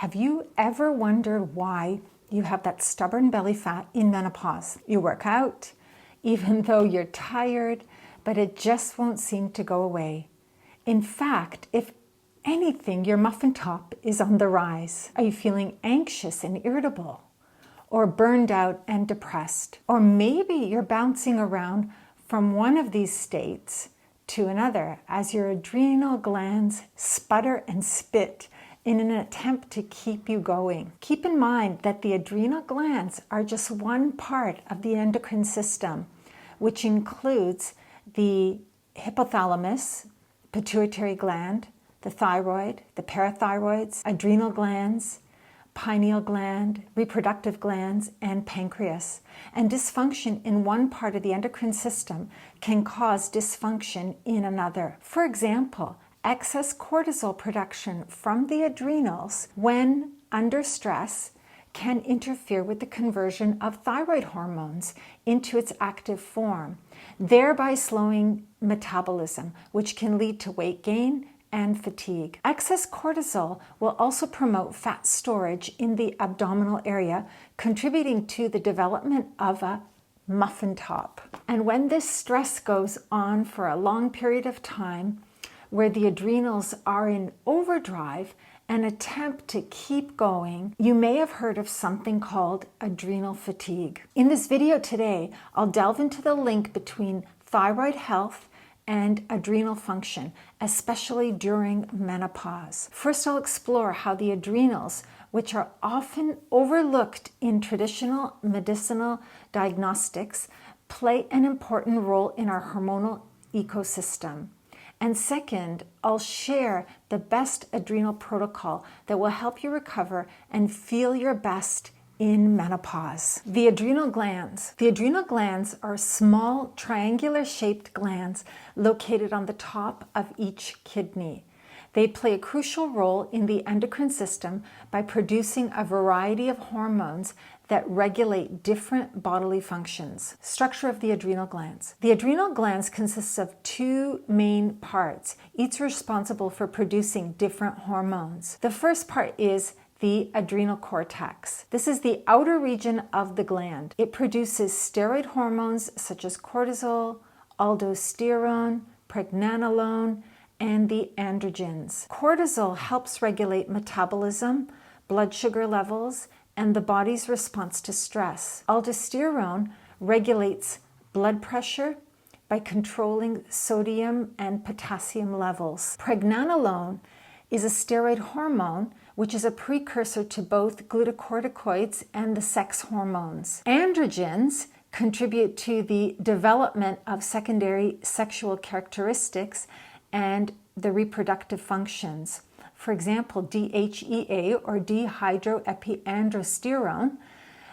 Have you ever wondered why you have that stubborn belly fat in menopause? You work out, even though you're tired, but it just won't seem to go away. In fact, if anything, your muffin top is on the rise. Are you feeling anxious and irritable? Or burned out and depressed? Or maybe you're bouncing around from one of these states to another as your adrenal glands sputter and spit in an attempt to keep you going. Keep in mind that the adrenal glands are just one part of the endocrine system, which includes the hypothalamus, pituitary gland, the thyroid, the parathyroids, adrenal glands, pineal gland, reproductive glands, and pancreas. And dysfunction in one part of the endocrine system can cause dysfunction in another. For example, excess cortisol production from the adrenals when under stress can interfere with the conversion of thyroid hormones into its active form, thereby slowing metabolism, which can lead to weight gain and fatigue. Excess cortisol will also promote fat storage in the abdominal area, contributing to the development of a muffin top. And when this stress goes on for a long period of time, where the adrenals are in overdrive and attempt to keep going, you may have heard of something called adrenal fatigue. In this video today, I'll delve into the link between thyroid health and adrenal function, especially during menopause. First, I'll explore how the adrenals, which are often overlooked in traditional medicinal diagnostics, play an important role in our hormonal ecosystem. And second, I'll share the best adrenal protocol that will help you recover and feel your best in menopause. The adrenal glands. The adrenal glands are small triangular-shaped glands located on the top of each kidney. They play a crucial role in the endocrine system by producing a variety of hormones that regulate different bodily functions. Structure of the adrenal glands. The adrenal glands consists of two main parts, each responsible for producing different hormones. The first part is the adrenal cortex. This is the outer region of the gland. It produces steroid hormones such as cortisol, aldosterone, pregnenolone, and the androgens. Cortisol helps regulate metabolism, blood sugar levels, and the body's response to stress. Aldosterone regulates blood pressure by controlling sodium and potassium levels. Pregnenolone is a steroid hormone which is a precursor to both glucocorticoids and the sex hormones. Androgens contribute to the development of secondary sexual characteristics and the reproductive functions. For example, DHEA or dehydroepiandrosterone.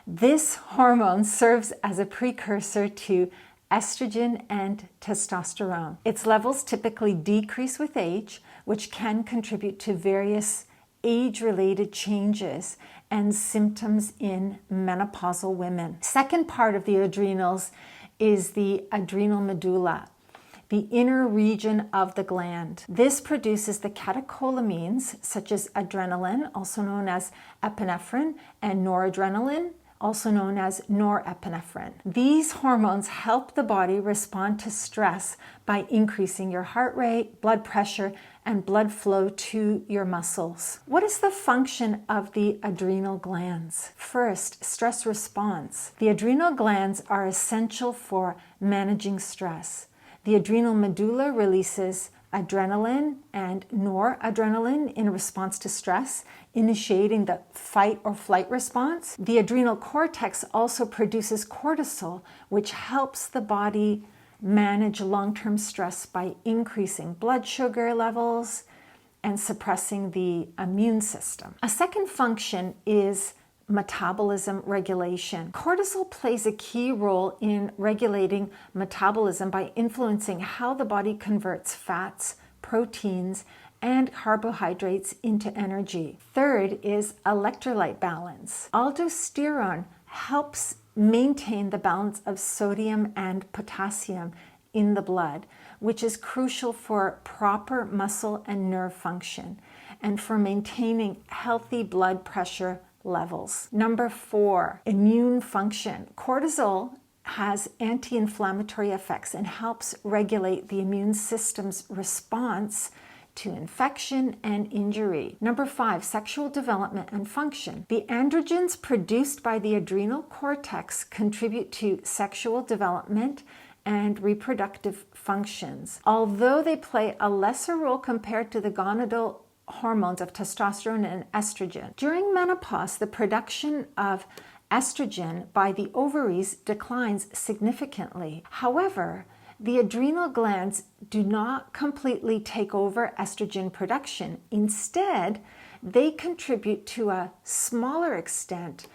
This hormone serves as a precursor to estrogen and testosterone. Its levels typically decrease with age, which can contribute to various age-related changes and symptoms in menopausal women. Second part of the adrenals is the adrenal medulla, the inner region of the gland. This produces the catecholamines such as adrenaline, also known as epinephrine, and noradrenaline, also known as norepinephrine. These hormones help the body respond to stress by increasing your heart rate, blood pressure, and blood flow to your muscles. What is the function of the adrenal glands? First, stress response. The adrenal glands are essential for managing stress. The adrenal medulla releases adrenaline and noradrenaline in response to stress, initiating the fight or flight response. The adrenal cortex also produces cortisol, which helps the body manage long-term stress by increasing blood sugar levels and suppressing the immune system. A second function is metabolism regulation. Cortisol plays a key role in regulating metabolism by influencing how the body converts fats, proteins, and carbohydrates into energy. Third is electrolyte balance. Aldosterone helps maintain the balance of sodium and potassium in the blood, which is crucial for proper muscle and nerve function. and for maintaining healthy blood pressure levels. Number 4, immune function. Cortisol has anti-inflammatory effects and helps regulate the immune system's response to infection and injury. Number 5, sexual development and function. The androgens produced by the adrenal cortex contribute to sexual development and reproductive functions. Although they play a lesser role compared to the gonadal hormones of testosterone and estrogen. During menopause, the production of estrogen by the ovaries declines significantly. However, the adrenal glands do not completely take over estrogen production. Instead, they contribute to a smaller extent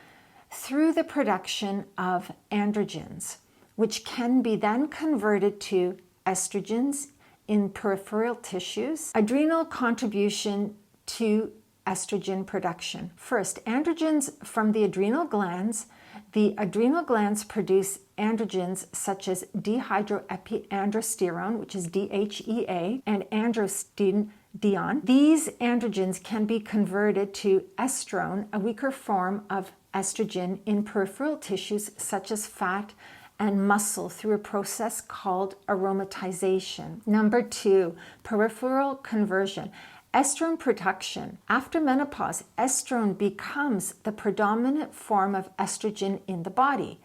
through the production of androgens, which can be then converted to estrogens in peripheral tissues. Adrenal contribution to estrogen production. First, androgens from the adrenal glands. The adrenal glands produce androgens such as dehydroepiandrosterone, which is DHEA, and androstenedione. These androgens can be converted to estrone, a weaker form of estrogen in peripheral tissues such as fat and muscle through a process called aromatization. Number 2, peripheral conversion. Estrone production. After menopause, estrone becomes the predominant form of estrogen in the body.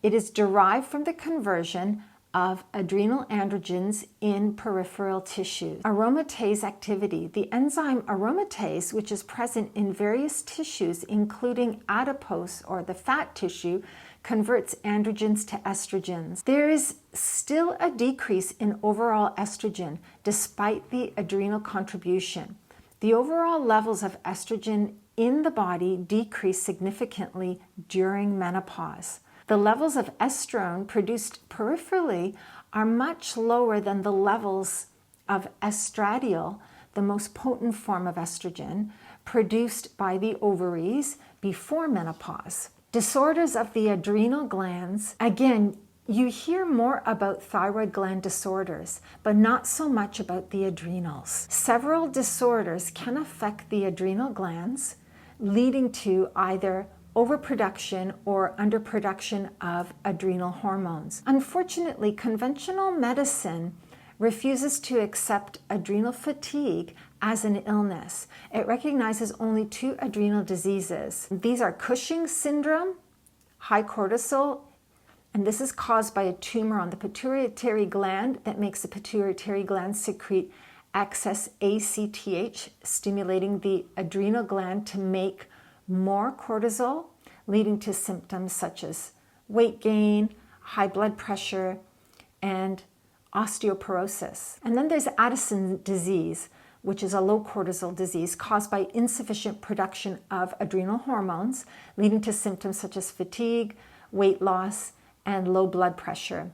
It is derived from the conversion of adrenal androgens in peripheral tissues. Aromatase activity. The enzyme aromatase, which is present in various tissues, including adipose or the fat tissue, converts androgens to estrogens. There is still a decrease in overall estrogen despite the adrenal contribution. The overall levels of estrogen in the body decrease significantly during menopause. The levels of estrone produced peripherally are much lower than the levels of estradiol, the most potent form of estrogen, produced by the ovaries before menopause. Disorders of the adrenal glands. Again, you hear more about thyroid gland disorders, but not so much about the adrenals. Several disorders can affect the adrenal glands, leading to either overproduction or underproduction of adrenal hormones. Unfortunately, conventional medicine refuses to accept adrenal fatigue as an illness. It recognizes only 2 adrenal diseases. These are Cushing's syndrome, high cortisol, and this is caused by a tumor on the pituitary gland that makes the pituitary gland secrete excess ACTH, stimulating the adrenal gland to make more cortisol, leading to symptoms such as weight gain, high blood pressure, and osteoporosis. And then there's Addison's disease, which is a low cortisol disease caused by insufficient production of adrenal hormones, leading to symptoms such as fatigue, weight loss, and low blood pressure.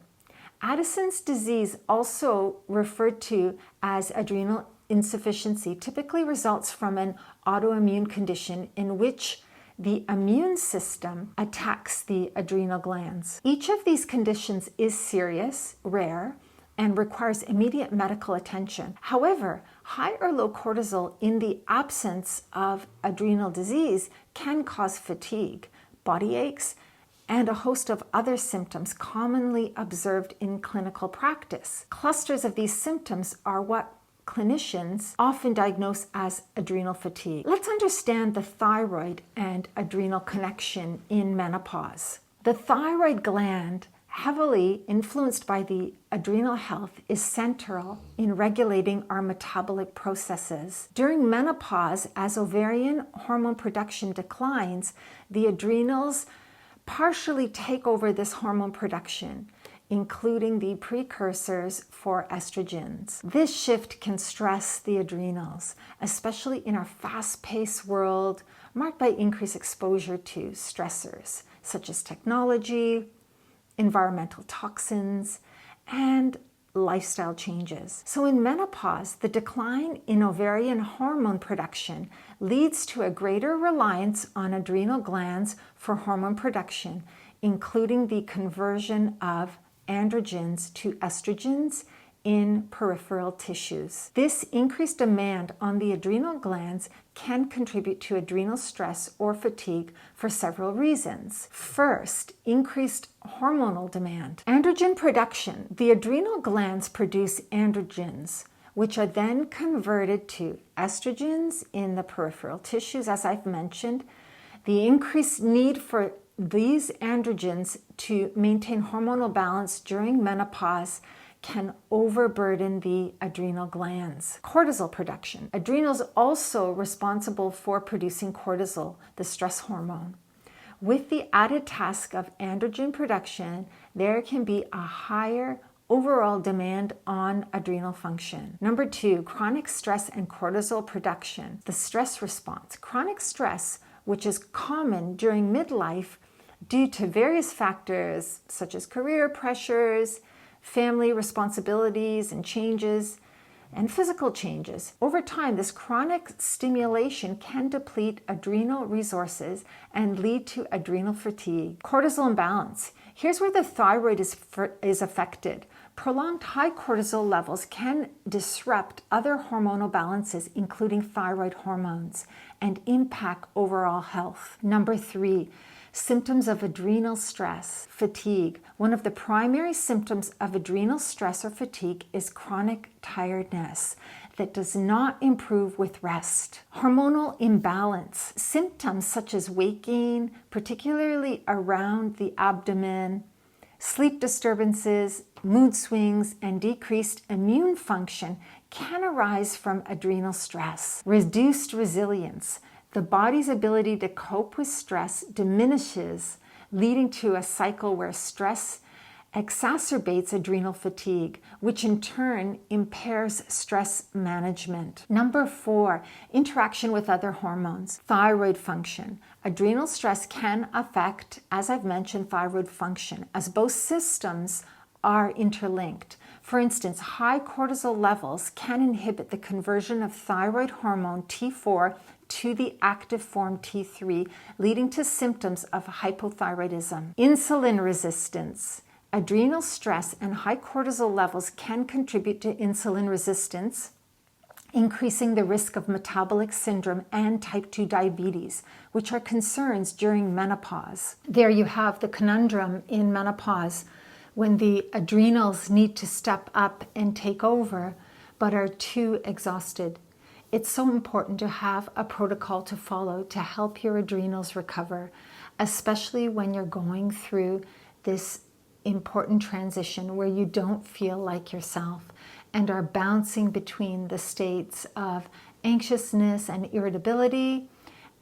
Addison's disease, also referred to as adrenal insufficiency, typically results from an autoimmune condition in which the immune system attacks the adrenal glands. Each of these conditions is serious, rare, and requires immediate medical attention. However, high or low cortisol in the absence of adrenal disease can cause fatigue, body aches, and a host of other symptoms commonly observed in clinical practice. Clusters of these symptoms are what clinicians often diagnose as adrenal fatigue. Let's understand the thyroid and adrenal connection in menopause. The thyroid gland, heavily influenced by the adrenal health, is central in regulating our metabolic processes. During menopause, as ovarian hormone production declines, the adrenals partially take over this hormone production, including the precursors for estrogens. This shift can stress the adrenals, especially in our fast-paced world marked by increased exposure to stressors such as technology, environmental toxins, and lifestyle changes. So in menopause, the decline in ovarian hormone production leads to a greater reliance on adrenal glands for hormone production, including the conversion of androgens to estrogens in peripheral tissues. This increased demand on the adrenal glands can contribute to adrenal stress or fatigue for several reasons. First, increased hormonal demand. Androgen production. The adrenal glands produce androgens, which are then converted to estrogens in the peripheral tissues, as I've mentioned. The increased need for these androgens to maintain hormonal balance during menopause can overburden the adrenal glands. Cortisol production. Adrenals also responsible for producing cortisol, the stress hormone. With the added task of androgen production, there can be a higher overall demand on adrenal function. Number 2, chronic stress and cortisol production. The stress response. Chronic stress, which is common during midlife due to various factors such as career pressures, family responsibilities and changes, and physical changes. Over time, this chronic stimulation can deplete adrenal resources and lead to adrenal fatigue. Cortisol imbalance. Here's where the thyroid is affected. Prolonged high cortisol levels can disrupt other hormonal balances, including thyroid hormones, and impact overall health. Number 3, symptoms of adrenal stress, fatigue. One of the primary symptoms of adrenal stress or fatigue is chronic tiredness that does not improve with rest. Hormonal imbalance. Symptoms such as weight gain, particularly around the abdomen, sleep disturbances, mood swings, and decreased immune function can arise from adrenal stress. Reduced resilience. The body's ability to cope with stress diminishes, leading to a cycle where stress exacerbates adrenal fatigue, which in turn impairs stress management. Number 4, interaction with other hormones. Thyroid function. Adrenal stress can affect, as I've mentioned, thyroid function, as both systems are interlinked. For instance, high cortisol levels can inhibit the conversion of thyroid hormone T4 to the active form T3, leading to symptoms of hypothyroidism. Insulin resistance. Adrenal stress and high cortisol levels can contribute to insulin resistance, increasing the risk of metabolic syndrome and type 2 diabetes, which are concerns during menopause. There you have the conundrum in menopause when the adrenals need to step up and take over, but are too exhausted. It's so important to have a protocol to follow to help your adrenals recover, especially when you're going through this important transition where you don't feel like yourself and are bouncing between the states of anxiousness and irritability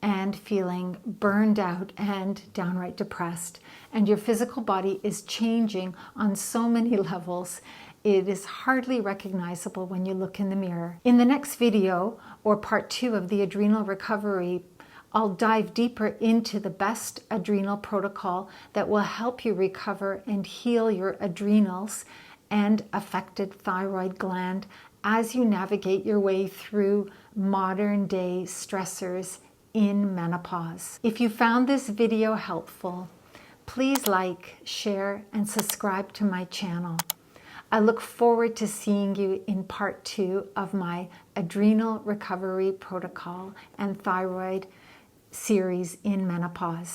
and feeling burned out and downright depressed. And your physical body is changing on so many levels. It is hardly recognizable when you look in the mirror. In the next video, or part 2 of the adrenal recovery, I'll dive deeper into the best adrenal protocol that will help you recover and heal your adrenals and affected thyroid gland as you navigate your way through modern day stressors in menopause. If you found this video helpful, please like, share, and subscribe to my channel. I look forward to seeing you in part 2 of my adrenal recovery protocol and thyroid series in menopause.